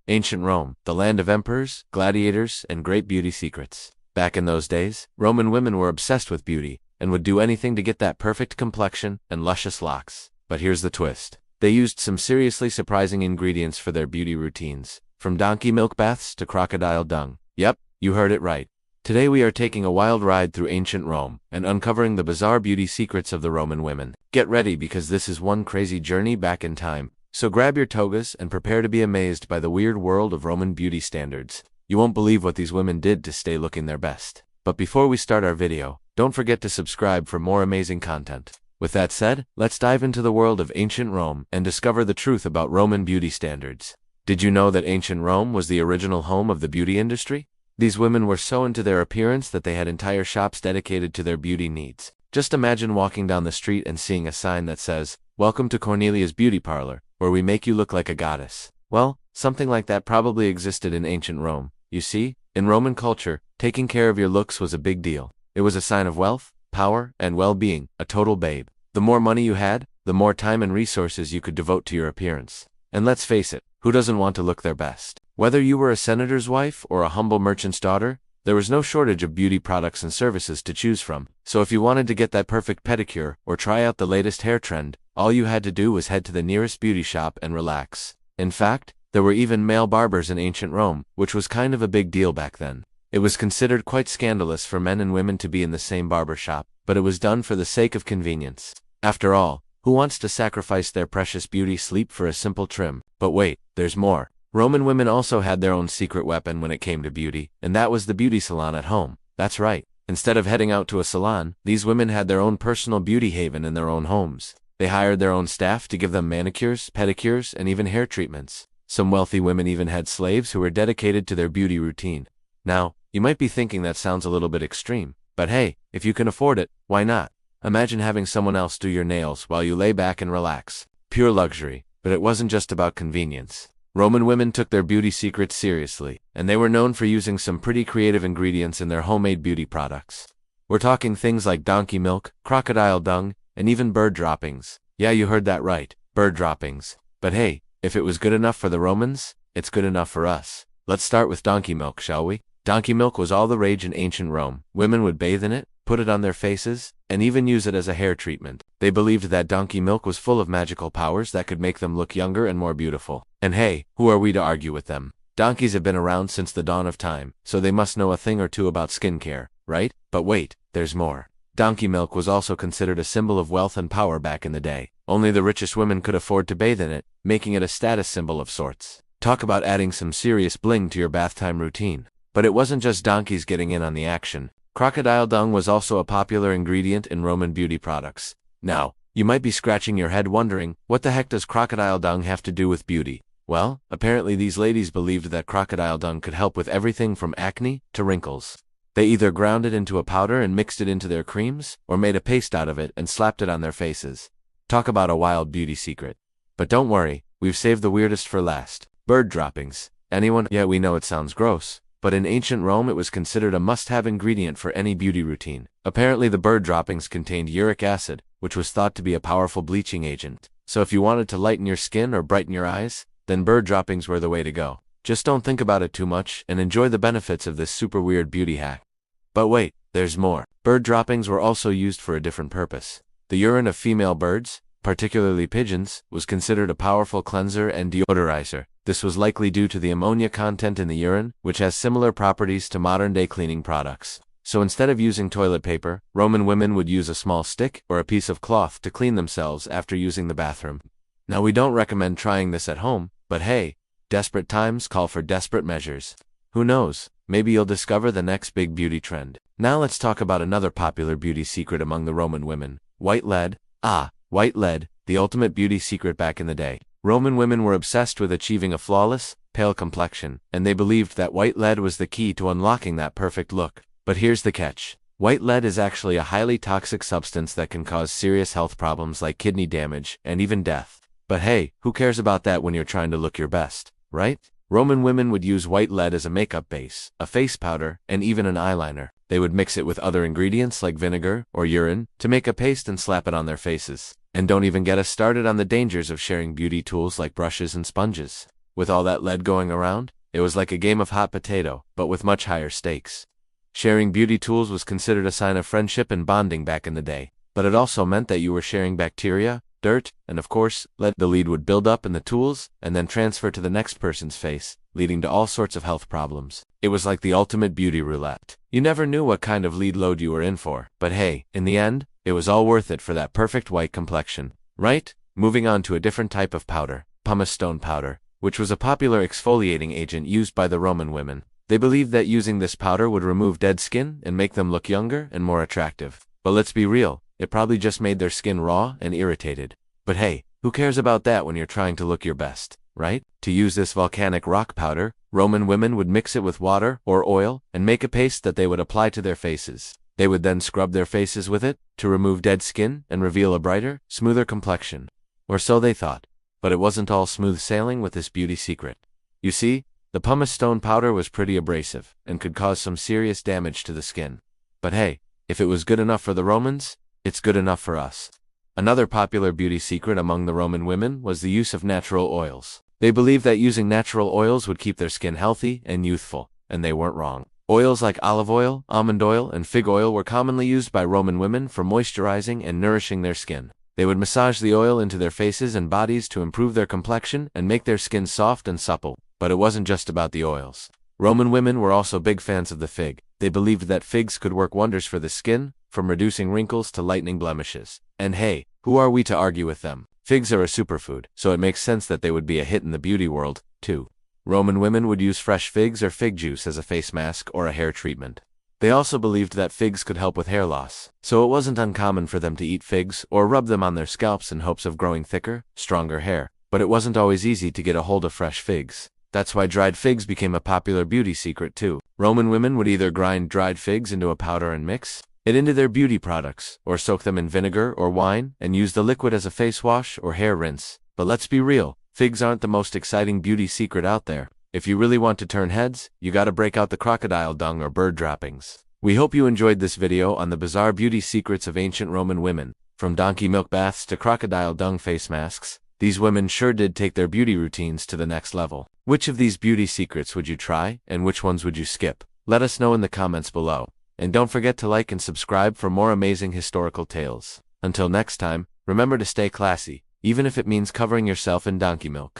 Ancient Rome, the land of emperors, gladiators, and great beauty secrets. Back in those days, Roman women were obsessed with beauty, and would do anything to get that perfect complexion and luscious locks. But here's the twist. They used some seriously surprising ingredients for their beauty routines, from donkey milk baths to crocodile dung. Yep, you heard it right. Today we are taking a wild ride through ancient Rome, and uncovering the bizarre beauty secrets of the Roman women. Get ready because this is one crazy journey back in time. So grab your togas and prepare to be amazed by the weird world of Roman beauty standards. You won't believe what these women did to stay looking their best. But before we start our video, don't forget to subscribe for more amazing content. With that said, let's dive into the world of ancient Rome and discover the truth about Roman beauty standards. Did you know that ancient Rome was the original home of the beauty industry? These women were so into their appearance that they had entire shops dedicated to their beauty needs. Just imagine walking down the street and seeing a sign that says, "Welcome to Cornelia's Beauty Parlor, where we make you look like a goddess." Well, something like that probably existed in ancient Rome. You see, in Roman culture, taking care of your looks was a big deal. It was a sign of wealth, power, and well-being, a total babe. The more money you had, the more time and resources you could devote to your appearance. And let's face it, who doesn't want to look their best? Whether you were a senator's wife or a humble merchant's daughter, there was no shortage of beauty products and services to choose from. So if you wanted to get that perfect pedicure or try out the latest hair trend, all you had to do was head to the nearest beauty shop and relax. In fact, there were even male barbers in ancient Rome, which was kind of a big deal back then. It was considered quite scandalous for men and women to be in the same barber shop, but it was done for the sake of convenience. After all, who wants to sacrifice their precious beauty sleep for a simple trim? But wait, there's more. Roman women also had their own secret weapon when it came to beauty, and that was the beauty salon at home. That's right. Instead of heading out to a salon, these women had their own personal beauty haven in their own homes. They hired their own staff to give them manicures, pedicures, and even hair treatments. Some wealthy women even had slaves who were dedicated to their beauty routine. Now, you might be thinking that sounds a little bit extreme, but hey, if you can afford it, why not? Imagine having someone else do your nails while you lay back and relax. Pure luxury. But it wasn't just about convenience. Roman women took their beauty secrets seriously, and they were known for using some pretty creative ingredients in their homemade beauty products. We're talking things like donkey milk, crocodile dung, and even bird droppings. Yeah, you heard that right, bird droppings. But hey, if it was good enough for the Romans, it's good enough for us. Let's start with donkey milk, shall we? Donkey milk was all the rage in ancient Rome. Women would bathe in it, put it on their faces, and even use it as a hair treatment. They believed that donkey milk was full of magical powers that could make them look younger and more beautiful. And hey, who are we to argue with them? Donkeys have been around since the dawn of time, so they must know a thing or two about skincare, right? But wait, there's more. Donkey milk was also considered a symbol of wealth and power back in the day. Only the richest women could afford to bathe in it, making it a status symbol of sorts. Talk about adding some serious bling to your bath time routine. But it wasn't just donkeys getting in on the action. Crocodile dung was also a popular ingredient in Roman beauty products. Now, you might be scratching your head wondering, what the heck does crocodile dung have to do with beauty? Well, apparently these ladies believed that crocodile dung could help with everything from acne to wrinkles. They either ground it into a powder and mixed it into their creams, or made a paste out of it and slapped it on their faces. Talk about a wild beauty secret. But don't worry, we've saved the weirdest for last. Bird droppings. Anyone? Yeah, we know it sounds gross. But in ancient Rome it was considered a must-have ingredient for any beauty routine. Apparently the bird droppings contained uric acid, which was thought to be a powerful bleaching agent. So if you wanted to lighten your skin or brighten your eyes, then bird droppings were the way to go. Just don't think about it too much and enjoy the benefits of this super weird beauty hack. But wait, there's more. Bird droppings were also used for a different purpose. The urine of female birds, particularly pigeons, was considered a powerful cleanser and deodorizer. This was likely due to the ammonia content in the urine, which has similar properties to modern-day cleaning products. So instead of using toilet paper, Roman women would use a small stick or a piece of cloth to clean themselves after using the bathroom. Now we don't recommend trying this at home, but hey, desperate times call for desperate measures. Who knows, maybe you'll discover the next big beauty trend. Now let's talk about another popular beauty secret among the Roman women. White lead. White lead, the ultimate beauty secret back in the day. Roman women were obsessed with achieving a flawless, pale complexion, and they believed that white lead was the key to unlocking that perfect look. But here's the catch. White lead is actually a highly toxic substance that can cause serious health problems like kidney damage and even death. But hey, who cares about that when you're trying to look your best, right? Roman women would use white lead as a makeup base, a face powder, and even an eyeliner. They would mix it with other ingredients like vinegar or urine to make a paste and slap it on their faces. And don't even get us started on the dangers of sharing beauty tools like brushes and sponges. With all that lead going around, it was like a game of hot potato, but with much higher stakes. Sharing beauty tools was considered a sign of friendship and bonding back in the day, but it also meant that you were sharing bacteria, dirt, and of course, lead. The lead would build up in the tools and then transfer to the next person's face, leading to all sorts of health problems. It was like the ultimate beauty roulette. You never knew what kind of lead load you were in for, but hey, in the end, it was all worth it for that perfect white complexion, right? Moving on to a different type of powder, pumice stone powder, which was a popular exfoliating agent used by the Roman women. They believed that using this powder would remove dead skin and make them look younger and more attractive. But let's be real, it probably just made their skin raw and irritated. But hey, who cares about that when you're trying to look your best, right? To use this volcanic rock powder, Roman women would mix it with water or oil and make a paste that they would apply to their faces. They would then scrub their faces with it to remove dead skin and reveal a brighter, smoother complexion. Or so they thought. But it wasn't all smooth sailing with this beauty secret. You see, the pumice stone powder was pretty abrasive and could cause some serious damage to the skin. But hey, if it was good enough for the Romans, it's good enough for us. Another popular beauty secret among the Roman women was the use of natural oils. They believed that using natural oils would keep their skin healthy and youthful, and they weren't wrong. Oils like olive oil, almond oil, and fig oil were commonly used by Roman women for moisturizing and nourishing their skin. They would massage the oil into their faces and bodies to improve their complexion and make their skin soft and supple. But it wasn't just about the oils. Roman women were also big fans of the fig. They believed that figs could work wonders for the skin, from reducing wrinkles to lightening blemishes. And hey, who are we to argue with them? Figs are a superfood, so it makes sense that they would be a hit in the beauty world, too. Roman women would use fresh figs or fig juice as a face mask or a hair treatment. They also believed that figs could help with hair loss, so it wasn't uncommon for them to eat figs or rub them on their scalps in hopes of growing thicker, stronger hair. But it wasn't always easy to get a hold of fresh figs. That's why dried figs became a popular beauty secret too. Roman women would either grind dried figs into a powder and mix it into their beauty products, or soak them in vinegar or wine and use the liquid as a face wash or hair rinse. But let's be real, figs aren't the most exciting beauty secret out there. If you really want to turn heads, you gotta break out the crocodile dung or bird droppings. We hope you enjoyed this video on the bizarre beauty secrets of ancient Roman women. From donkey milk baths to crocodile dung face masks, these women sure did take their beauty routines to the next level. Which of these beauty secrets would you try, and which ones would you skip? Let us know in the comments below. And don't forget to like and subscribe for more amazing historical tales. Until next time, remember to stay classy, even if it means covering yourself in donkey milk.